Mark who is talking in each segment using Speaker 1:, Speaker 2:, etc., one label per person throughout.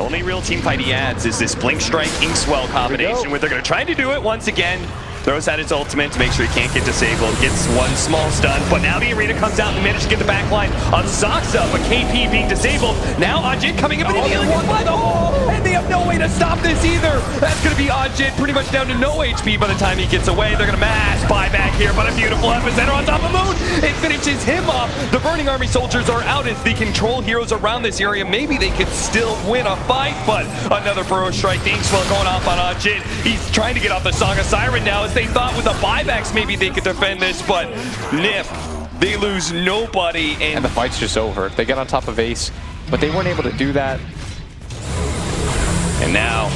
Speaker 1: Only real team fight he adds is this Blink Strike Inkswell combination where they're going to try to do it once again. Throws out his ultimate to make sure he can't get disabled. Gets one small stun, but now the arena comes out and manages to get the backline on Soxa, but KP being disabled. Now Ajit coming in, but healing one by the hole, and they have no way to stop this either. That's going to be Ajit pretty much down to no HP by the time he gets away. They're going to mass buyback here, but a beautiful epicenter on top of Moon. It finishes him off. The Burning Army soldiers are out as the control heroes around this area. Maybe they could still win a fight, but another Burrow Strike. The Inkswell going off on Ajit. He's trying to get off the Song of Siren now. They thought with the buybacks maybe they could defend this, but Nip, they lose nobody.
Speaker 2: And the fight's just over. They get on top of Ace, but they weren't able to do that.
Speaker 1: And now,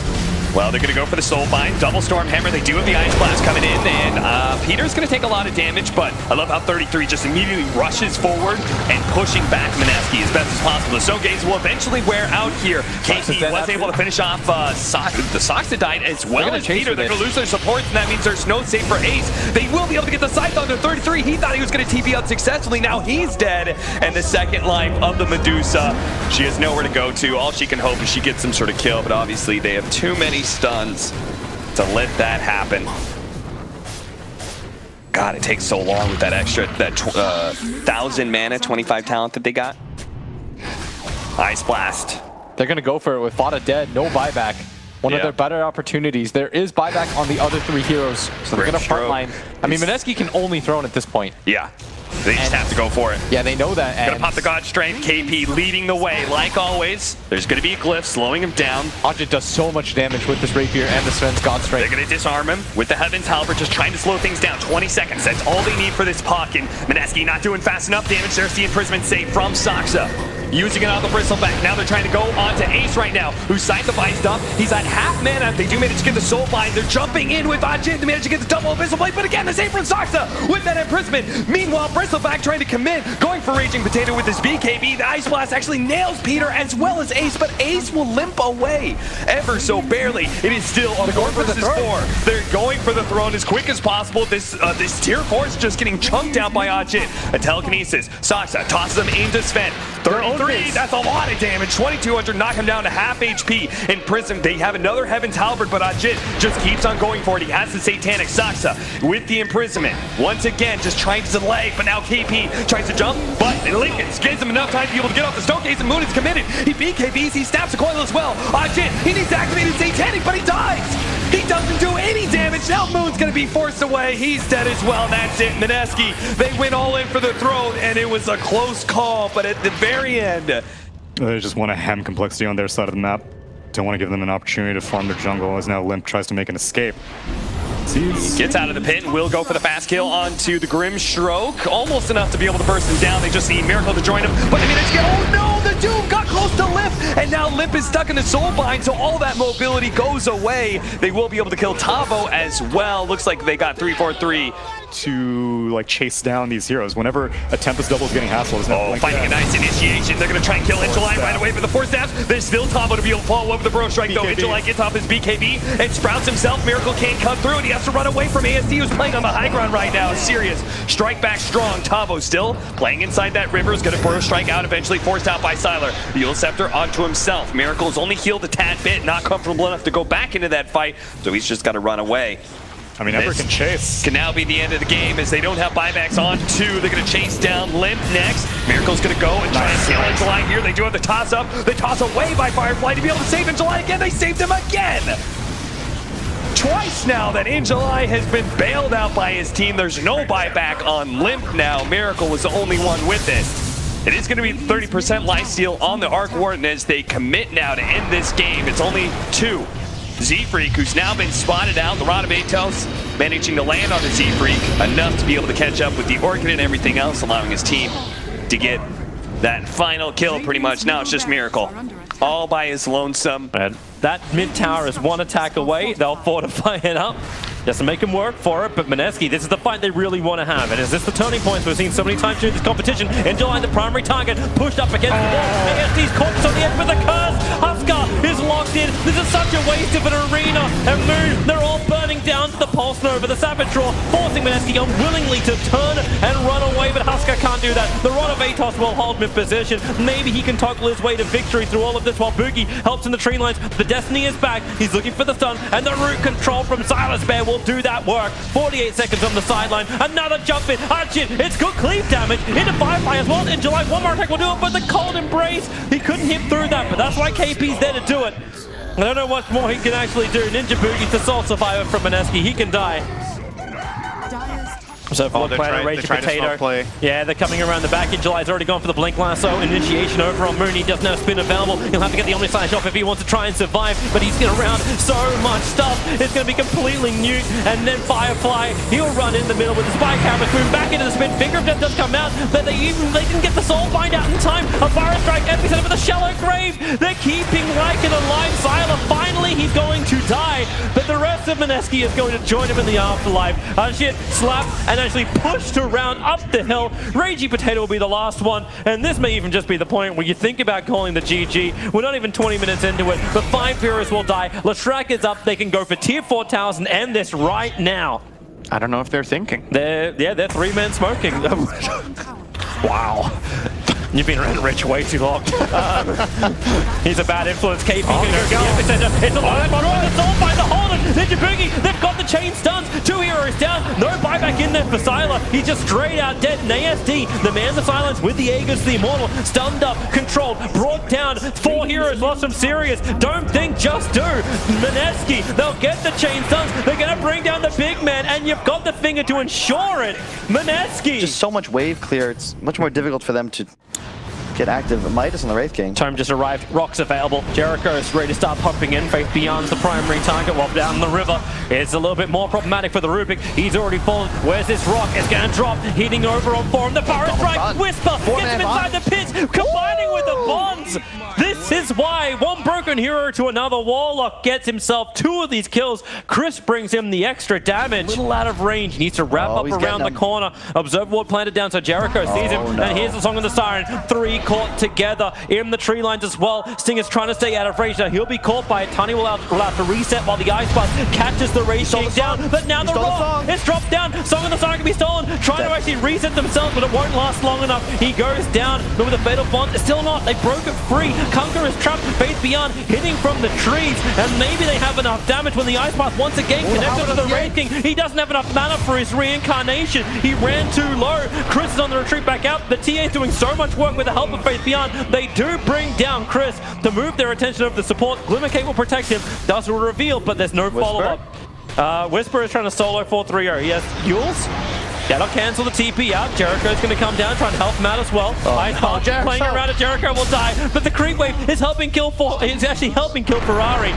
Speaker 1: well, they're going to go for the Soul Bind, double Storm Hammer. They do have the Ice Blast coming in, and Peter's going to take a lot of damage, but I love how 33 just immediately rushes forward and pushing back Mineski as best as possible. The Soul Gaze will eventually wear out here. KP was able to finish off the Soxa died as well as Peter. They're going to lose their supports, and that means there's no save for Ace. They will be able to get the Scythe under 33. He thought he was going to TP out successfully. Now he's dead, and the second life of the Medusa, she has nowhere to go to. All she can hope is she gets some sort of kill, but obviously they have too many stuns to let that happen. God, it takes so long with that extra, that 1,000 mana, 25 talent that they got. Ice Blast.
Speaker 2: They're going to go for it with Fada dead, no buyback. One of their better opportunities. There is buyback on the other three heroes, so they're going to frontline. I mean, Mineski can only throw it at this point.
Speaker 1: Yeah. They just have to go for it.
Speaker 2: Yeah, they know that.
Speaker 1: Gonna pop the God Strength. KP leading the way. Like always, there's gonna be a glyph slowing him down.
Speaker 2: Ajit does so much damage with this Rapier and the Sven's God Strength.
Speaker 1: They're gonna disarm him with the Heaven's Halberd, just trying to slow things down. 20 seconds, that's all they need for this puck. And Mineski not doing fast enough damage. There's the imprisonment save from Soxa. Using it on the Bristleback. Now they're trying to go on to Ace right now, who's Scythe-ifying stuff. He's at half mana. They do manage to get the Soul Bind. They're jumping in with Ajit. They manage to get the double Abyssal Blade, but again, the save from Soxa with that imprisonment. Meanwhile, Bristleback trying to commit, going for Raging Potato with his BKB. The Ice Blast actually nails Peter as well as Ace, but Ace will limp away ever so barely. It is still a 4 versus 4. They're going for the throne as quick as possible. This tier 4 is just getting chunked out by Ajit. A telekinesis. Soxa tosses him into Sven. 33, that's a lot of damage. 2,200, knock him down to half HP. In prison, they have another Heaven's Halberd, but Ajit just keeps on going for it. He has the Satanic. Soxa with the imprisonment. Once again, just trying to delay, but now KP tries to jump, but Lincoln gives him enough time to be able to get off the Stone Gaze, and Moon is committed. He BKBs, he snaps the coil as well. Ajit, he needs to activate his Satanic, but he dies. He doesn't do any damage. Now Moon's going to be forced away. He's dead as well. That's it. Mineski, they went all in for the throne, and it was a close call, but at the very end,
Speaker 3: they just want to hem complexity on their side of the map. Don't want to give them an opportunity to farm their jungle as now Limp tries to make an escape.
Speaker 1: He gets out of the pit and will go for the fast kill onto the Grim Stroke. Almost enough to be able to burst him down. They just need Miracle to join him. But they manage to get, oh no, the Doom got close to Limp. And now Limp is stuck in the Soul Bind, so all that mobility goes away. They will be able to kill Tavo as well. Looks like they got 3-4-3.
Speaker 3: To like chase down these heroes. Whenever a Tempest double is getting hassled, is now
Speaker 1: finding a nice initiation. They're going to try and kill Angelai right away for the 4 stabs. There's still Tavo to be able to follow up with the Burrow Strike though. Angelai gets off his BKB and sprouts himself. Miracle can't come through and he has to run away from ASD, who's playing on the high ground right now. Serious. Strike back strong. Tavo still playing inside that river. Is going to Burrow Strike out, eventually forced out by Sylar. The Eul Scepter onto himself. Miracle's only healed a tad bit, not comfortable enough to go back into that fight, so he's just got to run away.
Speaker 3: I mean, Ember can chase.
Speaker 1: Can now be the end of the game as they don't have buybacks on 2. They're going to chase down Limp next. Miracle's going to go and try and kill Angelai here. They do have the toss up. They toss away by Firefly to be able to save Angelai again. They saved him again. Twice now that Angelai has been bailed out by his team. There's no buyback on Limp now. Miracle was the only one with it. It is going to be 30% lifesteal on the Arc Warden as they commit now to end this game. It's only 2. Z-Freak, who's now been spotted out. The Rod of Atos managing to land on the Z-Freak enough to be able to catch up with the Orchid and everything else, allowing his team to get that final kill pretty much. Now it's just Miracle, all by his lonesome.
Speaker 4: And that mid tower is 1 attack away. They'll fortify it up just to make him work for it. But Mineski, this is the fight they really want to have. And is this the turning points we've seen so many times during this competition? Angelai, the primary target, pushed up against the wall. ASD's corpse on the edge with a curse. Huskar is locked in. This is such a waste of an arena. And Moon, they're all burning down to the Pulse Nova, the Savage Draw, forcing Meneski unwillingly to turn and run away, but Husker can't do that. The Rod of Atos will hold him in position. Maybe he can toggle his way to victory through all of this while Boogie helps in the tree lines. The Destiny is back. He's looking for the stun, and the root control from Silas Bear will do that work. 48 seconds on the sideline. Another jump in. Archie, it's good cleave damage into Firefly as well. In July, one more attack will do it, but the Cold Embrace, he couldn't hit through that, but that's why KP's there to do it. I don't know what more he can actually do. Ninja Boogie's the sole survivor from Meneski. He can die. So for Rage Potato. Yeah, they're coming around the back. In July's already gone for the Blink Lasso. Initiation over on Moon. He doesn't have spin available. He'll have to get the Omni Slash off if he wants to try and survive, but he's going around so much stuff. It's going to be completely nuked. And then Firefly, he'll run in the middle with the Spike Hammer. Boom, back into the spin. Finger of Death does come out, but they didn't get the Soul Bind out in time. A Fire Strike epicenter with a Shallow Grave. They're keeping Lycan alive. Sylar, finally he's going to die, but the rest of Meneski is going to join him in the afterlife. Shit, slap, and actually pushed around up the hill. Ragey Potato will be the last one, and this may even just be the point where you think about calling the GG. We're not even 20 minutes into it, but 5 heroes will die. Leshrac is up. They can go for tier 4 towers and end this right now.
Speaker 5: I don't know if they're thinking.
Speaker 4: They're 3-man smoking. Wow. You've been around Rich way too long. He's a bad influence. KP can go to the epicenter. It's a lot of it's all by the Holden. Ninja Boogie, they've got the chain stuns. 2 heroes down. No buyback in there for Sylar. He's just straight out dead. And ASD, the man the silence with the Aegis, the Immortal, stunned up, controlled, brought down. 4 heroes lost from Sirius. Don't think, just do. Meneski, they'll get the chain stuns. They're going to bring down the big man, and you've got the finger to ensure it. Meneski.
Speaker 6: Just so much wave clear. It's much more difficult for them to get active. Midas on the Wraith King.
Speaker 4: Tome just arrived. Rock's available. Jericho is ready to start pumping in. Faith Beyond's the primary target, while down the river it's a little bit more problematic for the Rubik. He's already fallen. Where's this Rock? It's going to drop. Hitting over on 4. The Power Strike. Whisper gets him inside the pits. Combining with the Bonds. This is why one broken hero to another. Warlock gets himself 2 of these kills. Chris brings him the extra damage. Little out of range. He needs to wrap up around the corner. Observer Ward planted down, so Jericho sees him. No. And here's the Song of the Siren. 3 caught together in the tree lines as well. Sting is trying to stay out of range. Now he'll be caught by it. Tani will have to reset while the Ice Blast catches the Rage King down. But now the Rock is dropped down. Song of the Siren can be stolen. Trying to actually reset themselves, but it won't last long enough. He goes down, but with a Fatal Bond, still not. They broke it free. Kunker is trapped. Faith Beyond hitting from the trees, and maybe they have enough damage when the Ice Blast once again connected to the Rage King. He doesn't have enough mana for his reincarnation. He ran too low. Chris is on the retreat back out. The TA is doing so much work with the help of Faith Beyond. They do bring down Chris to move their attention of the support. Glimmercake will protect him. Does reveal, but there's no follow-up. Whisper is trying to solo 4-3-0. He has Yules. That'll cancel the TP out. Jericho's going to come down, try and help him out as well. Playing around at Jericho will die, but the creep wave is helping kill Ferrari.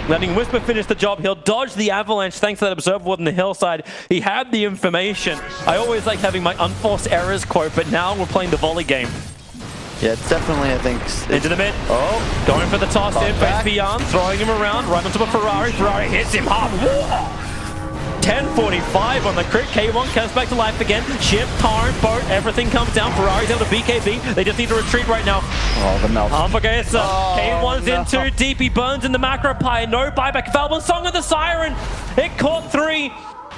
Speaker 4: Letting Whisper finish the job. He'll dodge the avalanche thanks to that Observer Ward on the hillside. He had the information. I always like having my unforced errors quote, but now we're playing the volley game.
Speaker 6: Yeah, it's definitely, I think...
Speaker 4: Into the mid. Oh, going for the toss in. Faith Beyond, throwing him around, right onto a Ferrari. Ferrari hits him hard. 10:45 on the crit. K1 comes back to life again. Ship, Tarn, boat, everything comes down. Ferrari's able to BKB. They just need to retreat right now.
Speaker 6: Oh, the melt.
Speaker 4: K1's in too deep. He burns in the macro pie. No buyback. Valve Song of the Siren. It caught 3.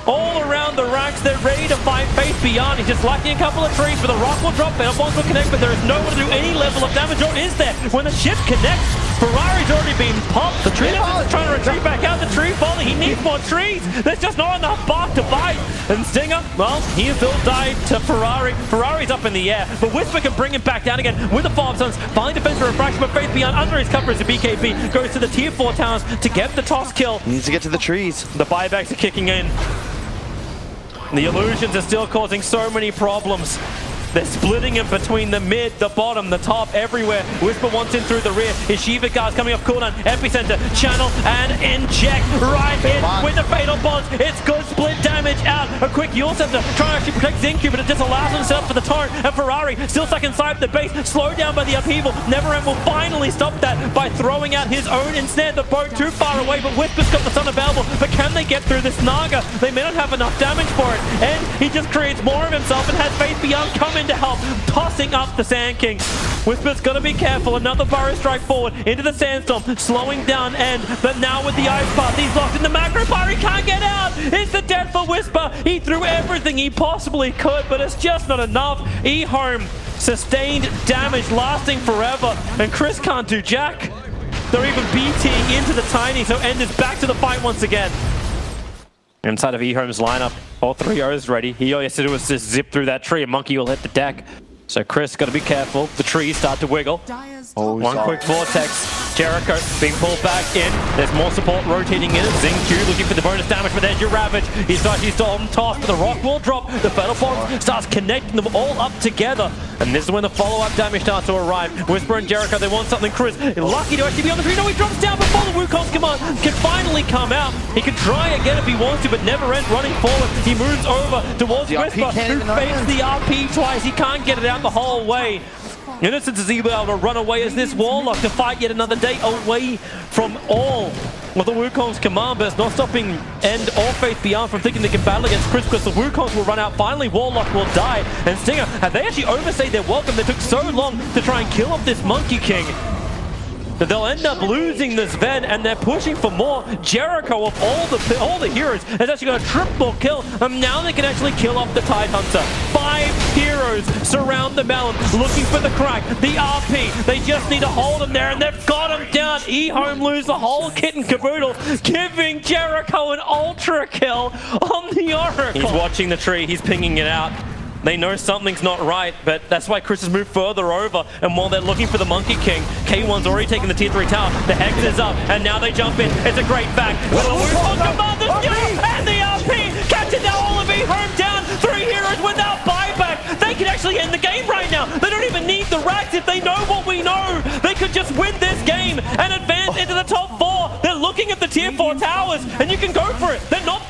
Speaker 4: All around the racks, they're ready to fight Faith Beyond. He's just lacking a couple of trees, but the Rock will drop. Fatal Bonds will connect, but there is no one to do any level of damage, or is there? When the ship connects, Ferrari's already been popped. The tree is trying to retreat back out. The tree falling. He needs more trees. There's just not enough bark to bite. And Stinger, well, he still died to Ferrari. Ferrari's up in the air, but Whisper can bring him back down again with the follow-up stuns. Finally defends the refraction, but Faith Beyond under his cover as the BKB goes to the tier 4 towers to get the toss kill.
Speaker 6: He needs to get to the trees.
Speaker 4: The buybacks are kicking in. The illusions are still causing so many problems. They're splitting him between the mid, the bottom, the top, everywhere. Whisper wants in through the rear. His Shiva guard's coming off cooldown. Epicenter, channel, and inject right in with the Fatal Bonds. It's good split damage out. A quick Yule Scepter trying to actually protect Zincu, but it just allows him to set up for the torrent. And Ferrari still stuck inside the base, slowed down by the upheaval. Neverend will finally stop that by throwing out his own ensnare. The boat too far away, but Whisper's got the sun available. But can they get through this Naga? They may not have enough damage for it. And he just creates more of himself and has Faith Beyond come in trying to help, tossing up the Sand King. Whisper's got to be careful. Another Burrow strike forward into the Sandstorm, slowing down End. But now with the Ice Path, he's locked in the macro fire. He can't get out. It's the death for Whisper. He threw everything he possibly could, but it's just not enough. eHome sustained damage lasting forever, and Chris can't do jack. They're even BTing into the Tiny, so End is back to the fight once again. Inside of eHome's lineup, all 3 O's ready. He all he has to do is just zip through that tree and Monkey will hit the deck. So Chris got to be careful. The trees start to wiggle. One quick vortex. Jericho being pulled back in. There's more support rotating in. Xingqiu looking for the bonus damage, but there's your Ravage. He's actually still on toss, but the rock will drop. The Fatal Force starts connecting them all up together. And this is when the follow-up damage starts to arrive. Whisper and Jericho, they want something. Chris, lucky to actually be on the tree. No, he drops down before the Wukong's command can finally come out. He can try again if he wants to, but never end running forward. He moves over towards Whisper, who fakes the RP twice. He can't get it out the whole way. Innocence is able to run away as this Warlock to fight yet another day away from all with the Wukong's command, but it's not stopping End or Faith Beyond from thinking they can battle against Chris, because the Wukongs will run out. Finally, Warlock will die, and Stinger, have they actually overstayed their welcome? They took so long to try and kill off this Monkey King that they'll end up losing this Ven, and they're pushing for more. Jericho, of all the heroes, has actually got a triple kill, and now they can actually kill off the Tide Hunter. 5 heroes surround the melon, looking for the crack, the RP. They just need to hold him there, and they've got him down. eHome lose the whole kit and caboodle, giving Jericho an ultra kill on the Oracle. He's watching the tree, he's pinging it out. They know something's not right, but that's why Chris has moved further over. And while they're looking for the Monkey King, K1's already taken the tier 3 tower. The Hex is up, and now they jump in. It's a great back. With the Wukong command, the skill, and the RP catches now all of eHome down. 3 heroes without buyback. They can actually end the game right now. They don't even need the racks. If they know what we know, they could just win this game and advance into the top 4. They're looking at the tier 4 towers, and you can go for it. They're not